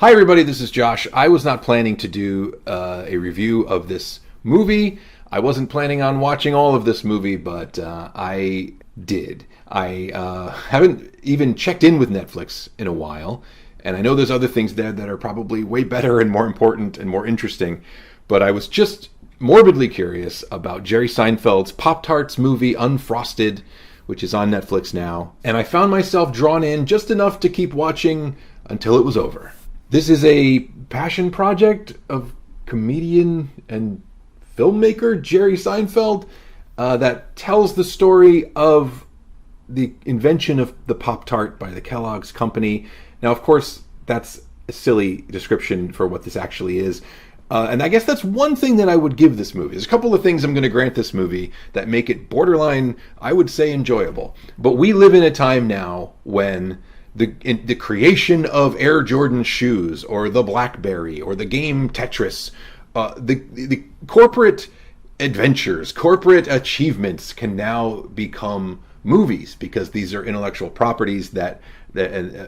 Hi, everybody. This is Josh. I was not planning to do a review of this movie. I wasn't planning on watching all of this movie, but I did. I haven't even checked in with Netflix in a while, and I know there's other things there that are probably way better and more important and more interesting, but I was just morbidly curious about Jerry Seinfeld's Pop-Tarts movie Unfrosted, which is on Netflix now, and I found myself drawn in just enough to keep watching until it was over. This is a passion project of comedian and filmmaker Jerry Seinfeld that tells the story of the invention of the Pop-Tart by the Kellogg's Company. Now, of course, that's a silly description for what this actually is. And I guess that's one thing that I would give this movie. There's a couple of things I'm going to grant this movie that make it borderline, I would say, enjoyable. But we live in a time now when the creation of Air Jordan shoes or the BlackBerry or the game Tetris, the corporate adventures, corporate achievements can now become movies because these are intellectual properties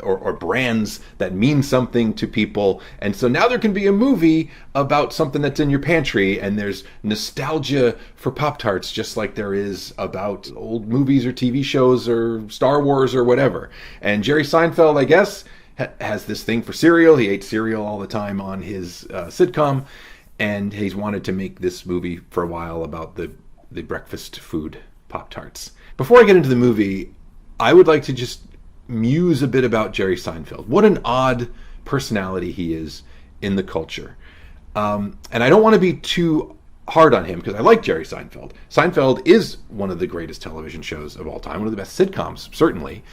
or brands that mean something to people. And so now there can be a movie about something that's in your pantry, and there's nostalgia for Pop-Tarts just like there is about old movies or TV shows or Star Wars or whatever. And Jerry Seinfeld, I guess, has this thing for cereal. He ate cereal all the time on his sitcom, and he's wanted to make this movie for a while about the breakfast food Pop-Tarts. Before I get into the movie, I would like to just muse a bit about Jerry Seinfeld. What an odd personality he is in the culture. And I don't want to be too hard on him because I like Jerry Seinfeld. Seinfeld is one of the greatest television shows of all time, one of the best sitcoms, certainly.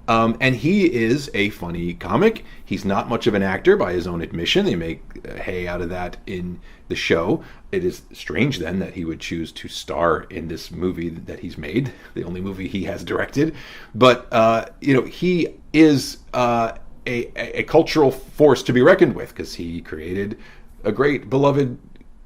And he is a funny comic. He's not much of an actor by his own admission. They make hay out of that in the show. It is strange then that he would choose to star in this movie that he's made, the only movie he has directed. But, he is a cultural force to be reckoned with because he created a great beloved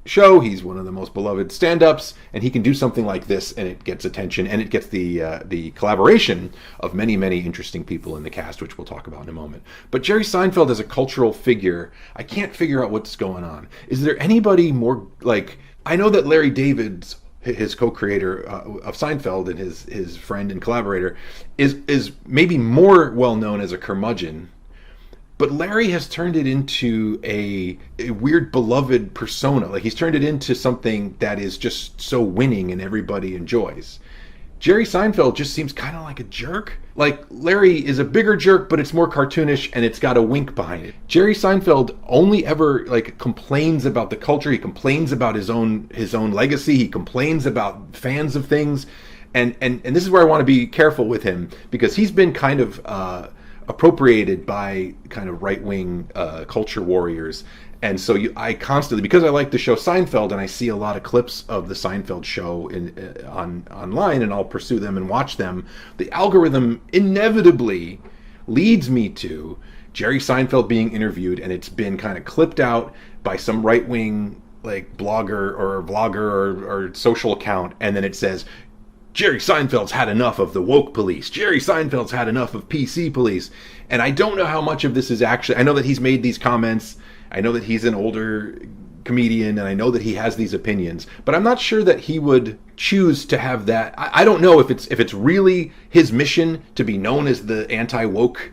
show. He's one of the most beloved stand-ups, and he can do something like this and it gets attention, and it gets the collaboration of many, many interesting people in the cast, which we'll talk about in a moment. But Jerry Seinfeld as a cultural figure, I can't figure out what's going on. Is there anybody more like, I know that Larry David's, his co-creator of Seinfeld and his friend and collaborator, is maybe more well known as a curmudgeon. But Larry has turned it into a weird beloved persona. Like, he's turned it into something that is just so winning and everybody enjoys. Jerry Seinfeld just seems kind of like a jerk. Like, Larry is a bigger jerk, but it's more cartoonish and it's got a wink behind it. Jerry Seinfeld only ever complains about the culture. He complains about his own legacy. He complains about fans of things. And this is where I want to be careful with him because he's been kind of appropriated by kind of right-wing culture warriors. And so I constantly, because I like the show Seinfeld and I see a lot of clips of the Seinfeld show online, and I'll pursue them and watch them, the algorithm inevitably leads me to Jerry Seinfeld being interviewed, and it's been kind of clipped out by some right-wing blogger or vlogger or social account, and then it says, Jerry Seinfeld's had enough of the woke police. Jerry Seinfeld's had enough of PC police. And I don't know how much of this is actually, I know that he's made these comments. I know that he's an older comedian, and I know that he has these opinions, but I'm not sure that he would choose to have that. I don't know if it's really his mission to be known as the anti-woke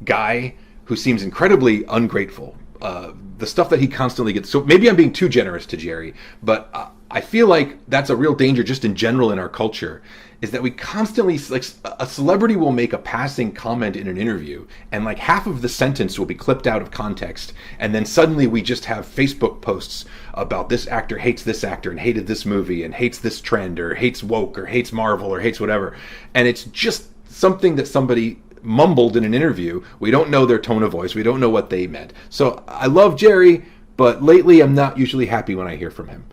guy who seems incredibly ungrateful. The stuff that he constantly gets. So maybe I'm being too generous to Jerry, but I feel like that's a real danger just in general in our culture, is that we constantly, a celebrity will make a passing comment in an interview and half of the sentence will be clipped out of context, and then suddenly we just have Facebook posts about this actor hates this actor and hated this movie and hates this trend or hates woke or hates Marvel or hates whatever, and it's just something that somebody mumbled in an interview. We don't know their tone of voice. We don't know what they meant. So I love Jerry, but lately I'm not usually happy when I hear from him.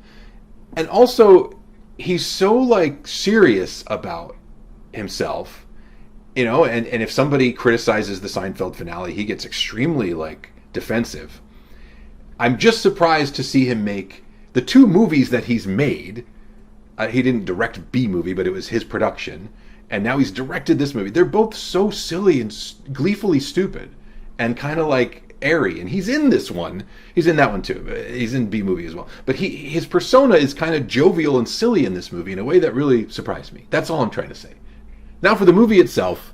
And also, he's so serious about himself, and if somebody criticizes the Seinfeld finale, he gets extremely defensive. I'm just surprised to see him make the two movies that he's made. He didn't direct B movie, but it was his production. And now he's directed this movie. They're both so silly and gleefully stupid. And kind of airy, and he's in this one. He's in that one too. He's in B Movie as well. But his persona is kind of jovial and silly in this movie in a way that really surprised me. That's all I'm trying to say. Now for the movie itself,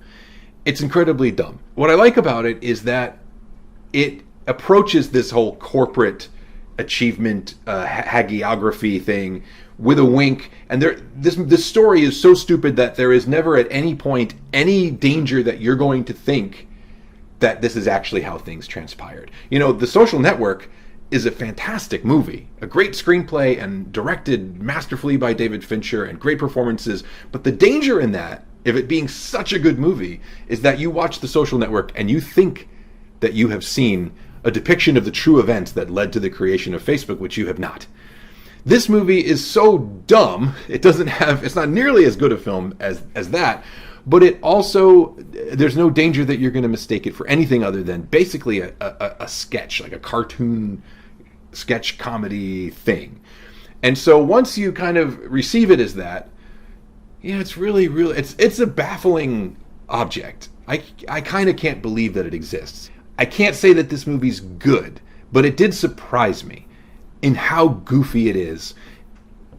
it's incredibly dumb. What I like about it is that it approaches this whole corporate achievement hagiography thing with a wink, and this story is so stupid that there is never at any point any danger that you're going to think that this is actually how things transpired. You know, The Social Network is a fantastic movie, a great screenplay and directed masterfully by David Fincher and great performances, but the danger in that, if it being such a good movie, is that you watch The Social Network and you think that you have seen a depiction of the true events that led to the creation of Facebook, which you have not. This movie is so dumb, it's not nearly as good a film as that, but it also, there's no danger that you're going to mistake it for anything other than basically a sketch, like a cartoon sketch comedy thing. And so once you kind of receive it as that, yeah, it's really, it's a baffling object. I kind of can't believe that it exists. I can't say that this movie's good, but it did surprise me in how goofy it is.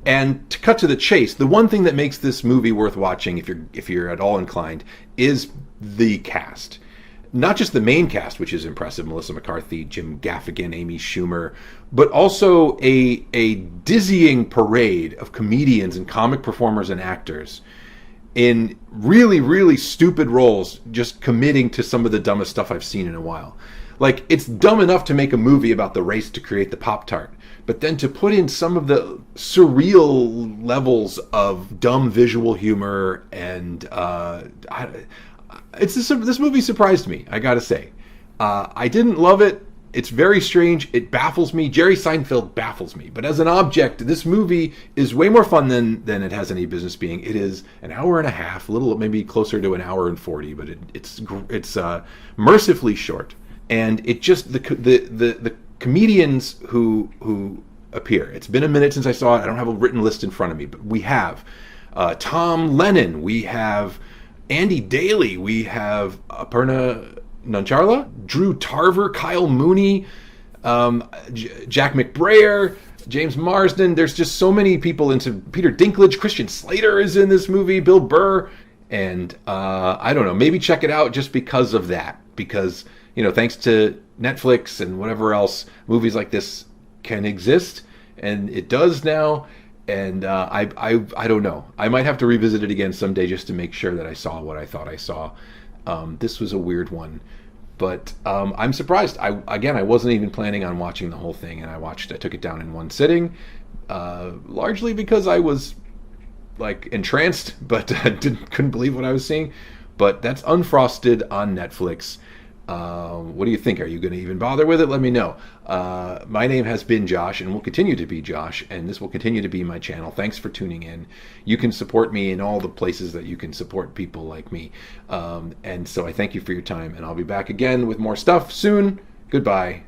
And to cut to the chase, the one thing that makes this movie worth watching, if you're at all inclined, is the cast. Not just the main cast, which is impressive, Melissa McCarthy, Jim Gaffigan, Amy Schumer, but also a dizzying parade of comedians and comic performers and actors in really, really stupid roles, just committing to some of the dumbest stuff I've seen in a while. Like, it's dumb enough to make a movie about the race to create the Pop-Tart, but then to put in some of the surreal levels of dumb visual humor and this movie surprised me, I gotta say. I didn't love it. It's very strange. It baffles me. Jerry Seinfeld baffles me. But as an object, this movie is way more fun than it has any business being. It is an hour and a half, a little maybe closer to an hour and 40, but it's mercifully short. And it just the comedians who appear. It's been a minute since I saw it. I don't have a written list in front of me, but we have Tom Lennon, we have Andy Daly, we have Aparna Nancharla, Drew Tarver, Kyle Mooney, Jack McBrayer, James Marsden. There's just so many people into Peter Dinklage. Christian Slater is in this movie, Bill Burr, and I don't know, maybe check it out just because of that, because, you know, thanks to Netflix and whatever else, movies like this can exist, and it does now. And I don't know. I might have to revisit it again someday just to make sure that I saw what I thought I saw. This was a weird one, but I'm surprised. I wasn't even planning on watching the whole thing, and I took it down in one sitting, largely because I was like entranced, but couldn't believe what I was seeing. But that's Unfrosted on Netflix. What do you think? Are you going to even bother with it? Let me know. My name has been Josh and will continue to be Josh, and this will continue to be my channel. Thanks for tuning in. You can support me in all the places that you can support people like me. And so I thank you for your time, and I'll be back again with more stuff soon. Goodbye.